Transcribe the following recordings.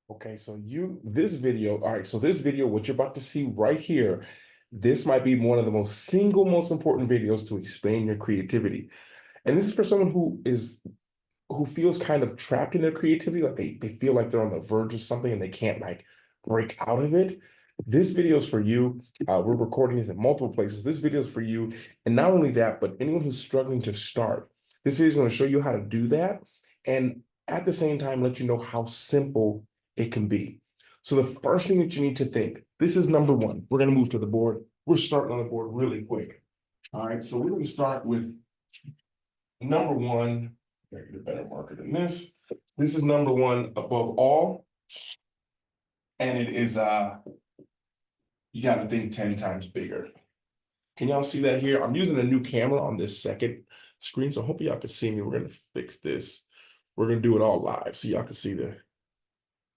Okay, so this video, all right, so this video, what you're about to see right here, this might be one of the most important videos to explain your creativity. And this is for someone who feels kind of trapped in their creativity, like they feel like they're on the verge of something and they can't like break out of it. This video is for you. We're recording this in multiple places. This video is for you. And not only that, but anyone who's struggling to start. This video is going to show you how to do that. And at the same time, let you know how simple it can be. So the first thing that you need to think, this is number one. We're going to move to the board. We're starting on the board really quick. All right, so we're going to start with number one. Get a better marker than this. This is number one above all. And it is you got to think 10 times bigger. Can y'all see that here? I'm using a new camera on this second screen, so I hope y'all can see me. We're gonna fix this. We're gonna do it all live so y'all can see the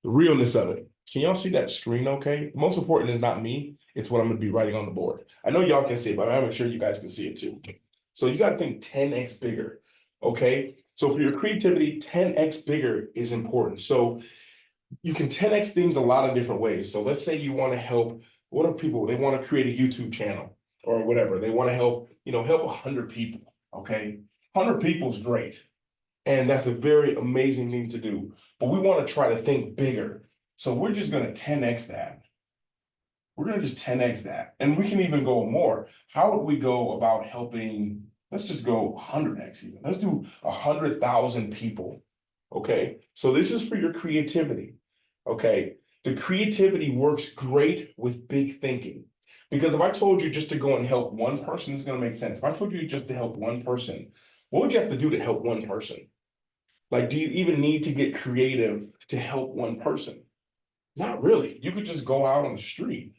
realness of it. Can y'all see that screen okay? The most important is not me, it's what I'm gonna be writing on the board. I know y'all can see it, but I'm sure you guys can see it too. So you gotta think 10x bigger, okay? So for your creativity, 10x bigger is important. So you can 10x things a lot of different ways. So let's say you want to help, what are people, they want to create a YouTube channel or whatever. They want to help, help 100 people, okay? 100 people is great. And that's a very amazing thing to do. But we want to try to think bigger. So we're just going to 10x that. We're going to just 10x that. And we can even go more. How would we go about helping, let's just go 100x even. Let's do 100,000 people, okay? So this is for your creativity. Okay, the creativity works great with big thinking. Because if I told you just to go and help one person, it's going to make sense. If I told you just to help one person, what would you have to do to help one person? Like, do you even need to get creative to help one person? Not really. You could just go out on the street.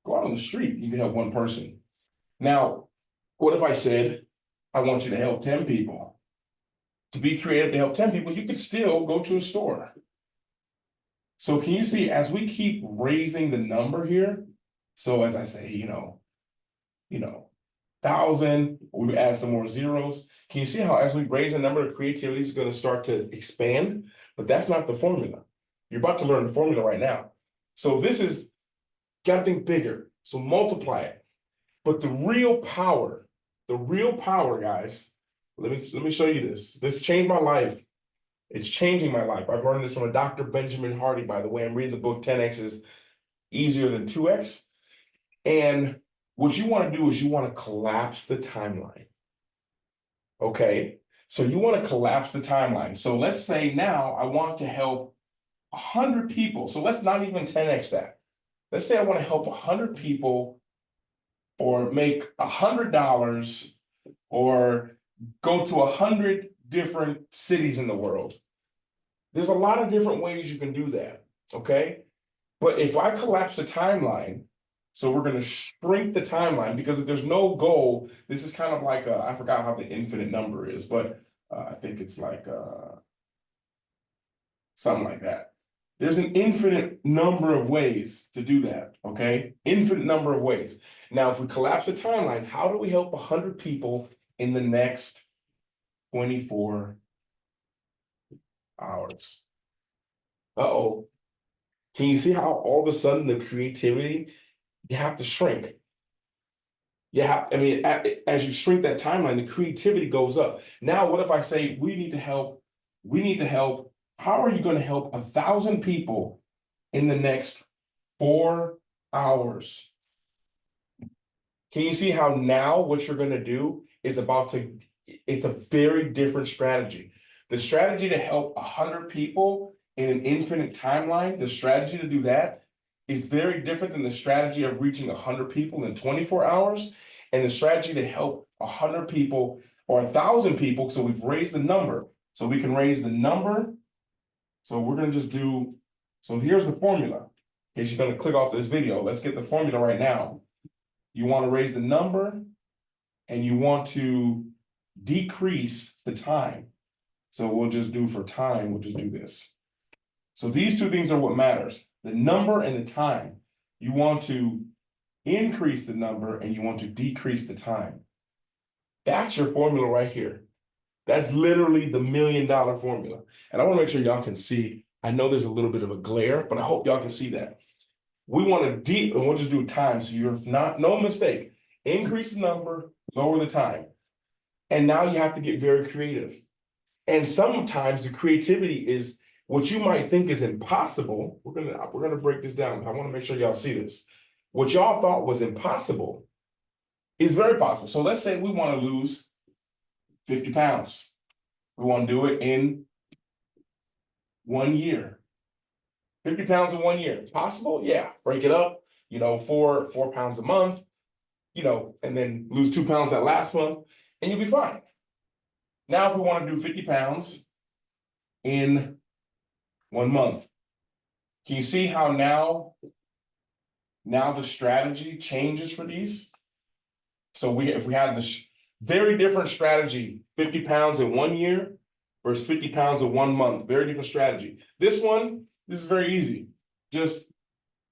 Go out on the street, you can help one person. Now, what if I said, I want you to help 10 people? To be creative to help 10 people, you could still go to a store. So can you see, as we keep raising the number here, so as I say, 1,000, we add some more zeros. Can you see how as we raise the number, of creativity is going to start to expand? But that's not the formula. You're about to learn the formula right now. So this is, got to think bigger. So multiply it. But the real power, guys, let me show you this. This changed my life. It's changing my life. I've learned this from a Dr. Benjamin Hardy, by the way. I'm reading the book 10X is easier than 2X. And what you want to do is you want to collapse the timeline. Okay? So you want to collapse the timeline. So let's say now I want to help 100 people. So let's not even 10X that. Let's say I want to help 100 people or make $100 or go to 100 different cities in the world. There's a lot of different ways you can do that, okay? But if I collapse the timeline, so we're going to shrink the timeline because if there's no goal, this is kind of like, I forgot how the infinite number is, but I think it's like something like that. There's an infinite number of ways to do that, okay? Infinite number of ways. Now, if we collapse the timeline, how do we help 100 people in the next 24 hours? Uh-oh. Can you see how all of a sudden the creativity, you have to shrink? You have, I mean, as you shrink that timeline, the creativity goes up. Now, what if I say we need to help, how are you going to help 1,000 people in the next 4 hours? Can you see how now what you're going to do is it's a very different strategy. The strategy to help 100 people in an infinite timeline, the strategy to do that is very different than the strategy of reaching 100 people in 24 hours. And the strategy to help 100 people or 1,000 people, so we've raised the number. So we can raise the number. So we're going to just do, so here's the formula. In case you're going to click off this video, let's get the formula right now. You want to raise the number and you want to decrease the time. So we'll just do for time, we'll just do this. So these two things are what matters, the number and the time. You want to increase the number and you want to decrease the time. That's your formula right here. That's literally the $1 million formula. And I want to make sure y'all can see I know there's a little bit of a glare, but I hope y'all can see that. We want to and we'll just do time. So you're not, no mistake, increase the number, lower the time. And now you have to get very creative. And sometimes the creativity is what you might think is impossible. We're gonna break this down. I want to make sure y'all see this. What y'all thought was impossible is very possible. So let's say we want to lose 50 pounds. We want to do it in 1 year. 50 pounds in 1 year. Possible? Yeah. Break it up, 4 pounds a month, and then lose 2 pounds that last month, and you'll be fine. Now, if we want to do 50 pounds in 1 month, can you see how now the strategy changes for these? So if we had this very different strategy, 50 pounds in 1 year versus 50 pounds in 1 month, very different strategy. This is very easy. Just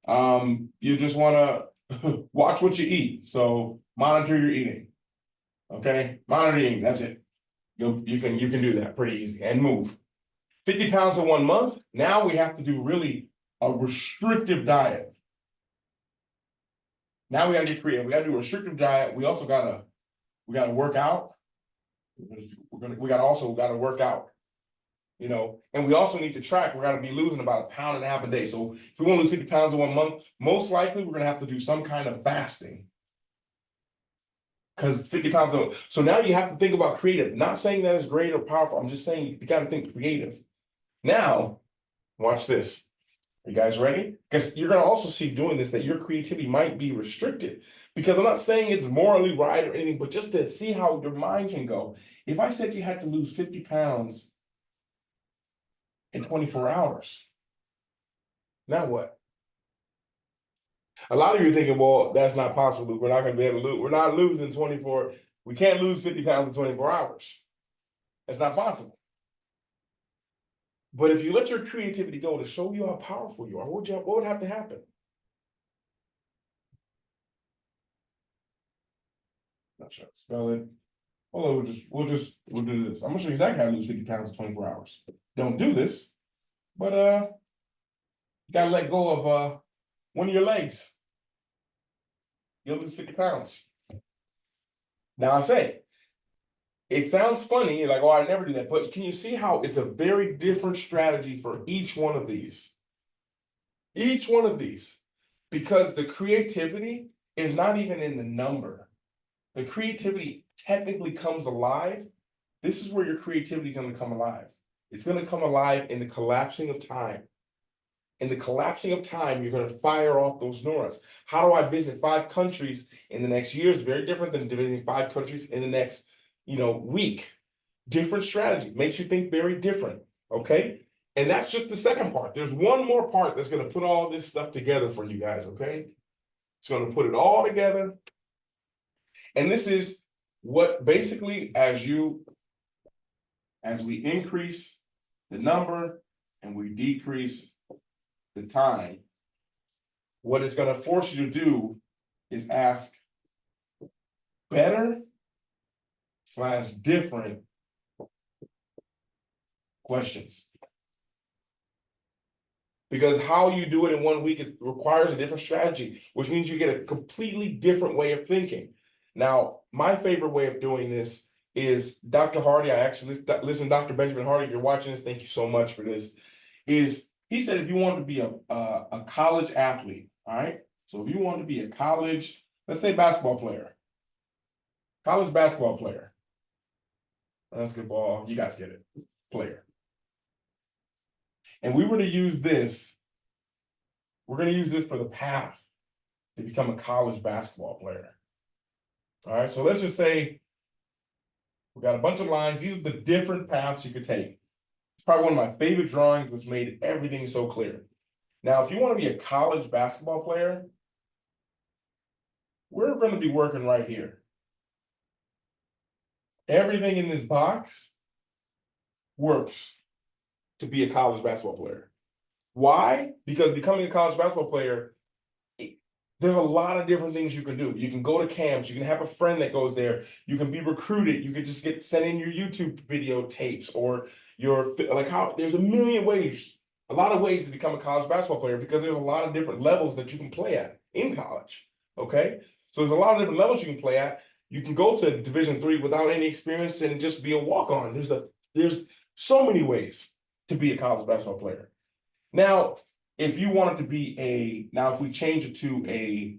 you just want to watch what you eat. So monitor your eating. Okay, monitor eating. That's it. You can do that pretty easy and move. 50 pounds in 1 month. Now we have to do really a restrictive diet. Now we got to get creative. We got to do a restrictive diet. We also gotta work out. We gotta work out. And we also need to track. We're gonna be losing about 1.5 pounds a day. So if we want to lose 50 pounds in 1 month, most likely we're gonna have to do some kind of fasting. Because 50 pounds. So now you have to think about creative. Not saying that is great or powerful. I'm just saying you got to think creative. Now, watch this. Are you guys ready? Because you're going to also see doing this that your creativity might be restricted. Because I'm not saying it's morally right or anything, but just to see how your mind can go. If I said you had to lose 50 pounds in 24 hours, now what? A lot of you are thinking, well, that's not possible, Luke. We're not going to be able to lose. We're not losing 24. We can't lose 50 pounds in 24 hours. That's not possible. But if you let your creativity go to show you how powerful you are, what would have to happen? Not sure how to spell it. Although we'll do this. I'm gonna show you exactly how to lose 50 pounds in 24 hours. Don't do this, but you gotta let go of one of your legs. You'll lose 50 pounds. Now I say, it sounds funny, like, oh, I never do that. But can you see how it's a very different strategy for each one of these? Each one of these. Because the creativity is not even in the number. The creativity technically comes alive. This is where your creativity is going to come alive. It's going to come alive in the collapsing of time. In the collapsing of time, you're going to fire off those neurons. How do I visit 5 countries in the next year is very different than visiting 5 countries in the next, week. Different strategy. Makes you think very different. Okay? And that's just the second part. There's one more part that's going to put all this stuff together for you guys. Okay? It's going to put it all together. And this is what basically, as we increase the number and we decrease the time, what it's going to force you to do is ask better/different questions. Because how you do it in 1 week requires a different strategy, which means you get a completely different way of thinking. Now, my favorite way of doing this is Dr. Hardy. I actually listen to Dr. Benjamin Hardy. If you're watching this, thank you so much for this. He said if you want to be a college athlete, all right? So if you want to be a college, let's say basketball player, basketball, you guys get it, player. And we were to use this, we're going to use this for the path to become a college basketball player. All right, so let's just say we got a bunch of lines. These are the different paths you could take. It's probably one of my favorite drawings, which made everything so clear. Now, if you want to be a college basketball player, we're going to be working right here. Everything in this box works to be a college basketball player. Why? Because becoming a college basketball player, there's a lot of different things you can do. You can go to camps. You can have a friend that goes there. You can be recruited. You can just get sent in your YouTube video tapes or there's a million ways a lot of ways to become a college basketball player because there's a lot of different levels that you can play at in college. Okay, so there's a lot of different levels you can play at. You can go to Division III without any experience and just be a walk-on. There's so many ways to be a college basketball player. Now, if you wanted to be if we change it to a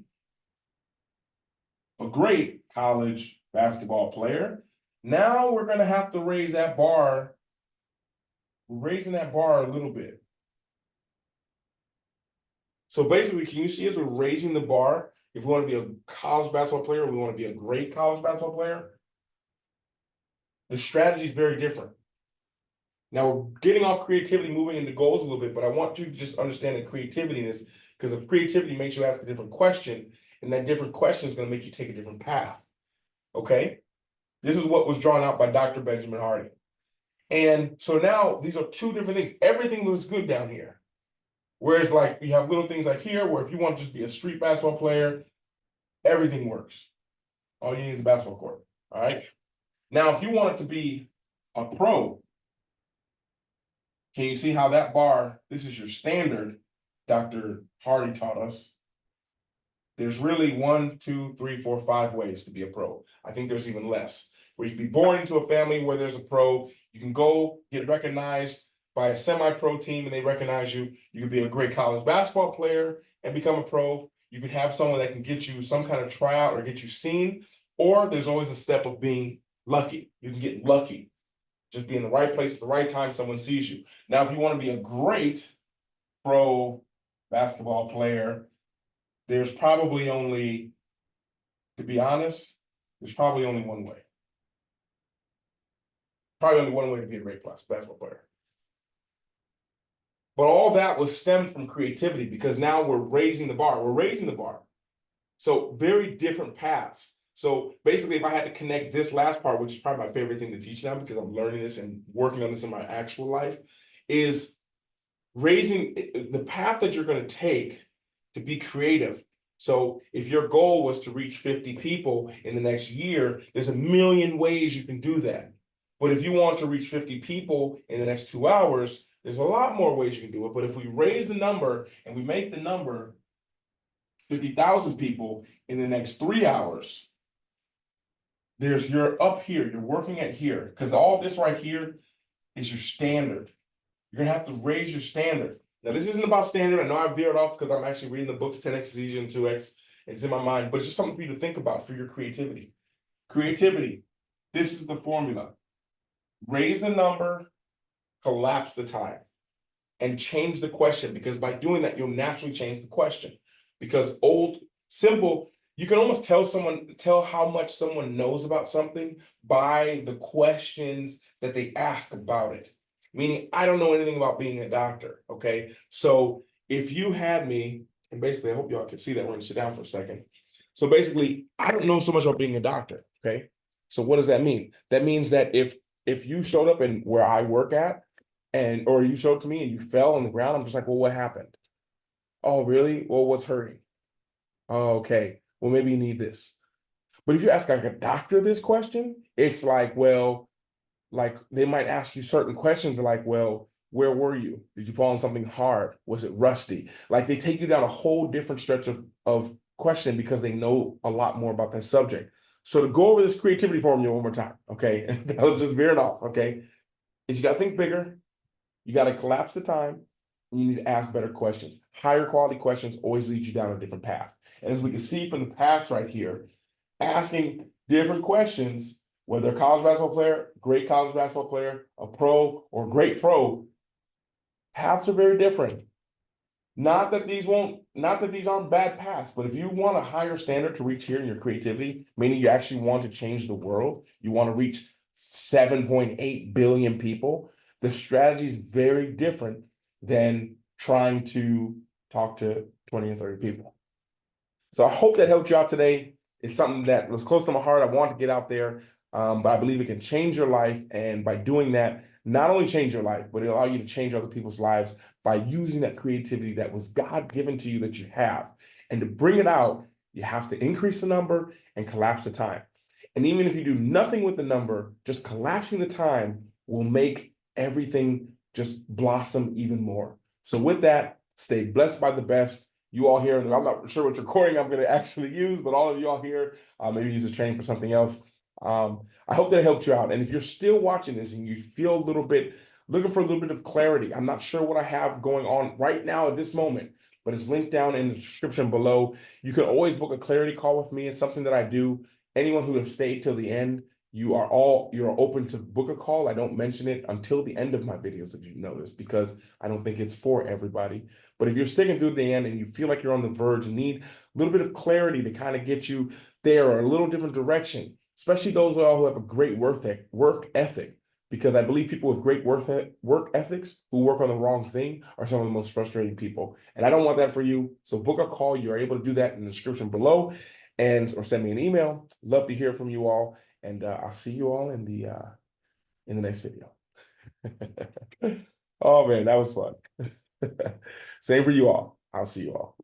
great college basketball player, now we're going to have to raise that bar. We're raising that bar a little bit. So basically, can you see as we're raising the bar, if we want to be a college basketball player, we want to be a great college basketball player, the strategy is very different. Now we're getting off creativity, moving into goals a little bit, but I want you to just understand the creativity in this, because if creativity makes you ask a different question, and that different question is going to make you take a different path. Okay? This is what was drawn out by Dr. Benjamin Hardy. And so now these are two different things. Everything looks good down here. Whereas like you have little things like here, where if you want to just be a street basketball player, everything works. All you need is a basketball court. All right. Now, if you want it to be a pro, can you see how that bar, this is your standard, Dr. Hardy taught us. There's really 1, 2, 3, 4, 5 ways to be a pro. I think there's even less. Where you can be born into a family where there's a pro, you can go get recognized by a semi-pro team and they recognize you. You could be a great college basketball player and become a pro. You could have someone that can get you some kind of tryout or get you seen, or there's always a step of being lucky. You can get lucky. Just be in the right place at the right time, someone sees you. Now, if you want to be a great pro basketball player, there's probably only, to be honest, there's probably only one way. Probably only one way to be a great basketball player. But all that was stemmed from creativity, because now we're raising the bar. We're raising the bar. So very different paths. So basically, if I had to connect this last part, which is probably my favorite thing to teach now because I'm learning this and working on this in my actual life, is raising the path that you're going to take to be creative. So if your goal was to reach 50 people in the next year, there's a million ways you can do that. But if you want to reach 50 people in the next 2 hours, there's a lot more ways you can do it. But if we raise the number and we make the number 50,000 people in the next 3 hours, you're up here, you're working at here, because all this right here is your standard. You're gonna have to raise your standard. Now, this isn't about standard. I know I veered off because I'm actually reading the books 10x is easier than 2x. It's in my mind, but it's just something for you to think about for your creativity. Creativity, this is the formula. Raise the number, collapse the time, and change the question, because by doing that, you'll naturally change the question. Because simple, you can almost tell how much someone knows about something by the questions that they ask about it. Meaning, I don't know anything about being a doctor, okay? So if you had me, and basically, I hope y'all can see that. We're gonna sit down for a second. So basically, I don't know so much about being a doctor, okay? So what does that mean? That means that if you showed up in where I work at, or you showed up to me and you fell on the ground, I'm just like, well, what happened? Oh, really? Well, what's hurting? Oh, okay. Well, maybe you need this. But if you ask like a doctor this question, it's like, well, like they might ask you certain questions like, well, where were you? Did you fall on something hard? Was it rusty? Like they take you down a whole different stretch of question because they know a lot more about that subject. So to go over this creativity formula one more time, okay? That was just veering off, okay? Is you got to think bigger. You got to collapse the time. And you need to ask better questions. Higher quality questions always lead you down a different path. And as we can see from the paths right here, asking different questions, whether a college basketball player, great college basketball player, a pro, or great pro, paths are very different. Not that these aren't bad paths, but if you want a higher standard to reach here in your creativity, meaning you actually want to change the world, you want to reach 7.8 billion people, the strategy is very different than trying to talk to 20 or 30 people. So I hope that helped you out today. It's something that was close to my heart. I want to get out there, but I believe it can change your life. And by doing that, not only change your life, but it'll allow you to change other people's lives by using that creativity that was God given to you that you have. And to bring it out, you have to increase the number and collapse the time. And even if you do nothing with the number, just collapsing the time will make everything just blossom even more. So with that, stay blessed by the best. You all here, I'm not sure which recording I'm going to actually use, but all of you all here, maybe use a training for something else. I hope that helped you out. And if you're still watching this and you feel a little bit, looking for a little bit of clarity, I'm not sure what I have going on right now at this moment, but it's linked down in the description below. You can always book a clarity call with me. It's something that I do. Anyone who has stayed till the end, you're open to book a call. I don't mention it until the end of my videos, if you've noticed, because I don't think it's for everybody. But if you're sticking through the end and you feel like you're on the verge and need a little bit of clarity to kind of get you there or a little different direction, especially those who have a great work ethic, because I believe people with great work ethics who work on the wrong thing are some of the most frustrating people. And I don't want that for you. So book a call. You're able to do that in the description below, or send me an email. Love to hear from you all. And I'll see you all in the next video. Oh man, that was fun. Same for you all. I'll see you all.